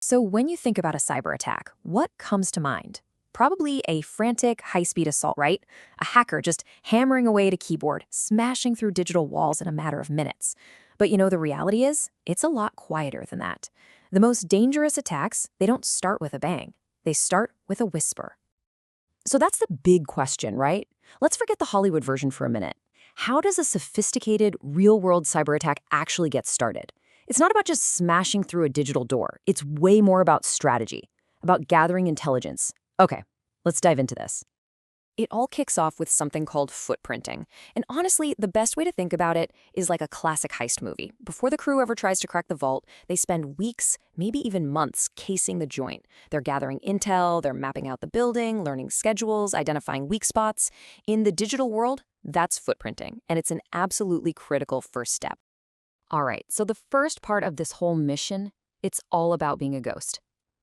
So when you think about a cyber attack, what comes to mind? Probably a frantic, high-speed assault, right? A hacker just hammering away at a keyboard, smashing through digital walls in a matter of minutes. But the reality is, it's a lot quieter than that. The most dangerous attacks, they don't start with a bang. They start with a whisper. So that's the big question, right? Let's forget the Hollywood version for a minute. How does a sophisticated, real-world cyber attack actually get started? It's not about just smashing through a digital door. It's way more about strategy, about gathering intelligence. Okay, let's dive into this. It all kicks off with something called footprinting. And honestly, the best way to think about it is like a classic heist movie. Before the crew ever tries to crack the vault, they spend weeks, maybe even months, casing the joint. They're gathering intel, they're mapping out the building, learning schedules, identifying weak spots. In the digital world, that's footprinting, and it's an absolutely critical first step. All right, so the first part of this whole mission, it's all about being a ghost.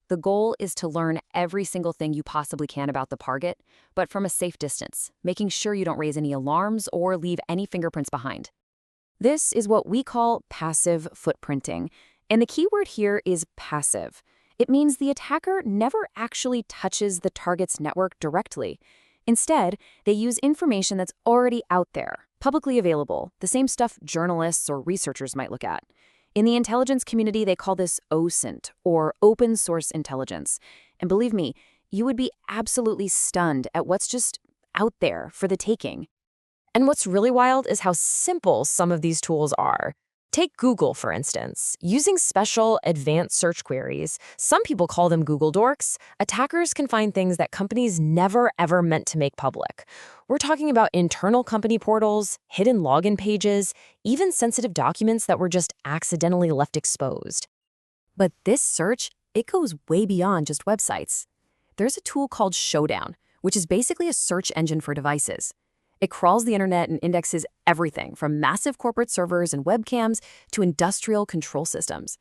The goal is to learn every single thing you possibly can about the target, but from a safe distance, making sure you don't raise any alarms or leave any fingerprints behind. This is what we call passive footprinting, and the key word here is passive. It means the attacker never actually touches the target's network directly. Instead, they use information that's already out there, publicly available, the same stuff journalists or researchers might look at. In the intelligence community, they call this OSINT, or open source intelligence. And believe me, you would be absolutely stunned at what's just out there for the taking. And what's really wild is how simple some of these tools are. Take Google, for instance. Using special advanced search queries, some people call them Google Dorks, attackers can find things that companies never ever meant to make public. We're talking about internal company portals, hidden login pages, even sensitive documents that were just accidentally left exposed. But this search, it goes way beyond just websites. There's a tool called Shodan, which is basically a search engine for devices. It crawls the internet and indexes everything from massive corporate servers and webcams to industrial control systems.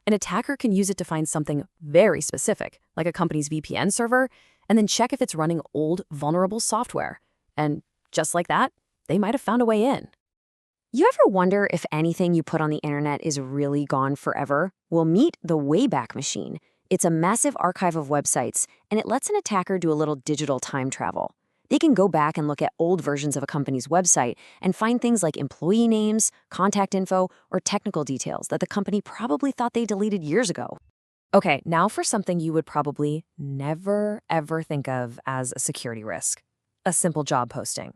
An attacker can use it to find something very specific, like a company's VPN server, and then check if it's running old, vulnerable software. And just like that, they might have found a way in. You ever wonder if anything you put on the internet is really gone forever? Well, meet the Wayback machine. It's a massive archive of websites, and it lets an attacker do a little digital time travel. They can go back and look at old versions of a company's website and find things like employee names, contact info, or technical details that the company probably thought they deleted years ago. Okay, now for something you would probably never, ever think of as a security risk. A simple job posting.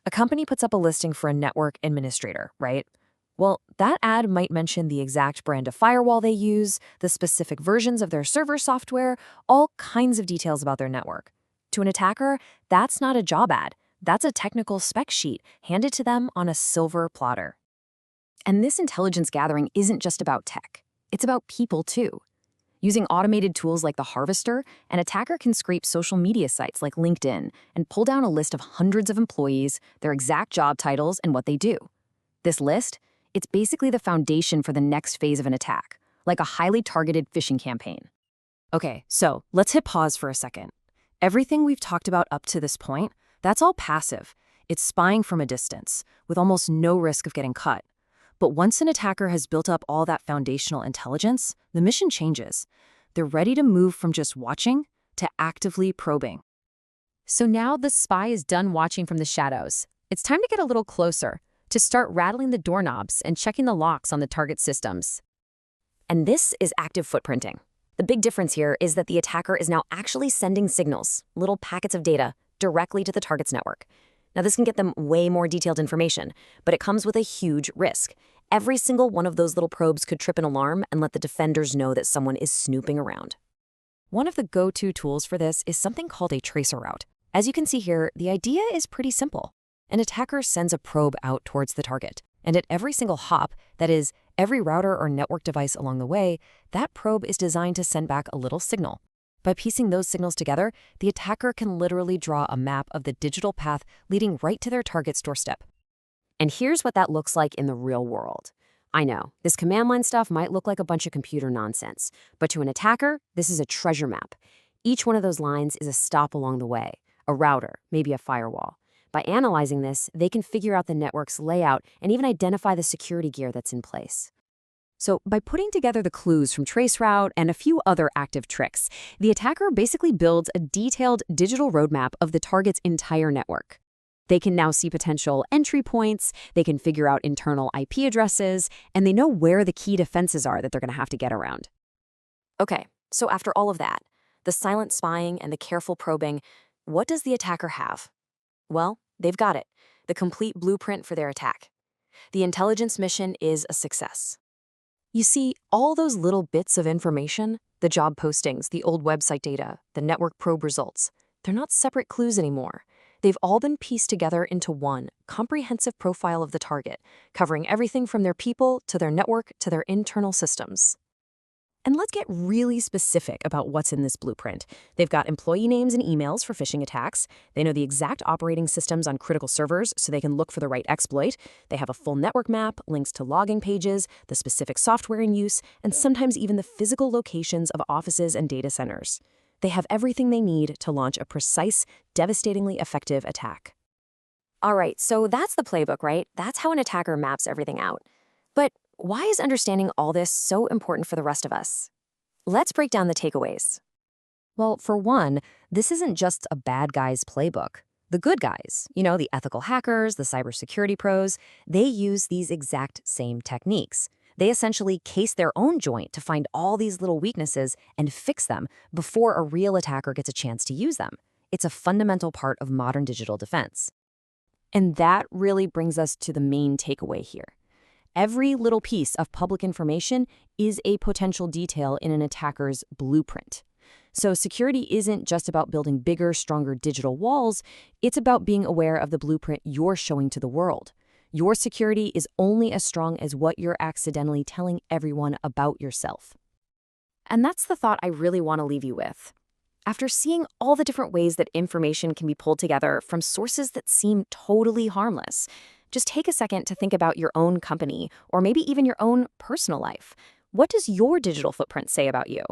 A company puts up a listing for a network administrator, right? Well, that ad might mention the exact brand of firewall they use, the specific versions of their server software, all kinds of details about their network. To an attacker, that's not a job ad. That's a technical spec sheet handed to them on a silver platter. And this intelligence gathering isn't just about tech. It's about people, too. Using automated tools like theHarvester, an attacker can scrape social media sites like LinkedIn and pull down a list of hundreds of employees, their exact job titles, and what they do. This list, it's basically the foundation for the next phase of an attack, like a highly targeted phishing campaign. Okay, so let's hit pause for a second. Everything we've talked about up to this point, that's all passive. It's spying from a distance, with almost no risk of getting cut. But once an attacker has built up all that foundational intelligence, the mission changes. They're ready to move from just watching to actively probing. So now the spy is done watching from the shadows. It's time to get a little closer, to start rattling the doorknobs and checking the locks on the target systems. And this is active footprinting. The big difference here is that the attacker is now actually sending signals, little packets of data, directly to the target's network. Now, this can get them way more detailed information, but it comes with a huge risk. Every single one of those little probes could trip an alarm and let the defenders know that someone is snooping around. One of the go-to tools for this is something called a tracer route. As you can see here, the idea is pretty simple. An attacker sends a probe out towards the target, and at every single hop, that is, every router or network device along the way, that probe is designed to send back a little signal. By piecing those signals together, the attacker can literally draw a map of the digital path leading right to their target's doorstep. And here's what that looks like in the real world. I know, this command line stuff might look like a bunch of computer nonsense, but to an attacker, this is a treasure map. Each one of those lines is a stop along the way, a router, maybe a firewall. By analyzing this, they can figure out the network's layout and even identify the security gear that's in place. So by putting together the clues from traceroute and a few other active tricks, the attacker basically builds a detailed digital roadmap of the target's entire network. They can now see potential entry points, they can figure out internal IP addresses, and they know where the key defenses are that they're going to have to get around. Okay, so after all of that, the silent spying and the careful probing, what does the attacker have? Well, they've got it, the complete blueprint for their attack. The intelligence mission is a success. You see, all those little bits of information, the job postings, the old website data, the network probe results, they're not separate clues anymore. They've all been pieced together into one comprehensive profile of the target, covering everything from their people to their network to their internal systems. And let's get really specific about what's in this blueprint. They've got employee names and emails for phishing attacks. They know the exact operating systems on critical servers so they can look for the right exploit. They have a full network map, links to logging pages, the specific software in use, and sometimes even the physical locations of offices and data centers. They have everything they need to launch a precise, devastatingly effective attack. All right, so that's the playbook, right? That's how an attacker maps everything out. But why is understanding all this so important for the rest of us? Let's break down the takeaways. Well, for one, this isn't just a bad guy's playbook. The good guys, the ethical hackers, the cybersecurity pros, they use these exact same techniques. They essentially case their own joint to find all these little weaknesses and fix them before a real attacker gets a chance to use them. It's a fundamental part of modern digital defense. And that really brings us to the main takeaway here. Every little piece of public information is a potential detail in an attacker's blueprint. So security isn't just about building bigger, stronger digital walls. It's about being aware of the blueprint you're showing to the world. Your security is only as strong as what you're accidentally telling everyone about yourself. And that's the thought I really want to leave you with. After seeing all the different ways that information can be pulled together from sources that seem totally harmless, just take a second to think about your own company or maybe even your own personal life. What does your digital footprint say about you?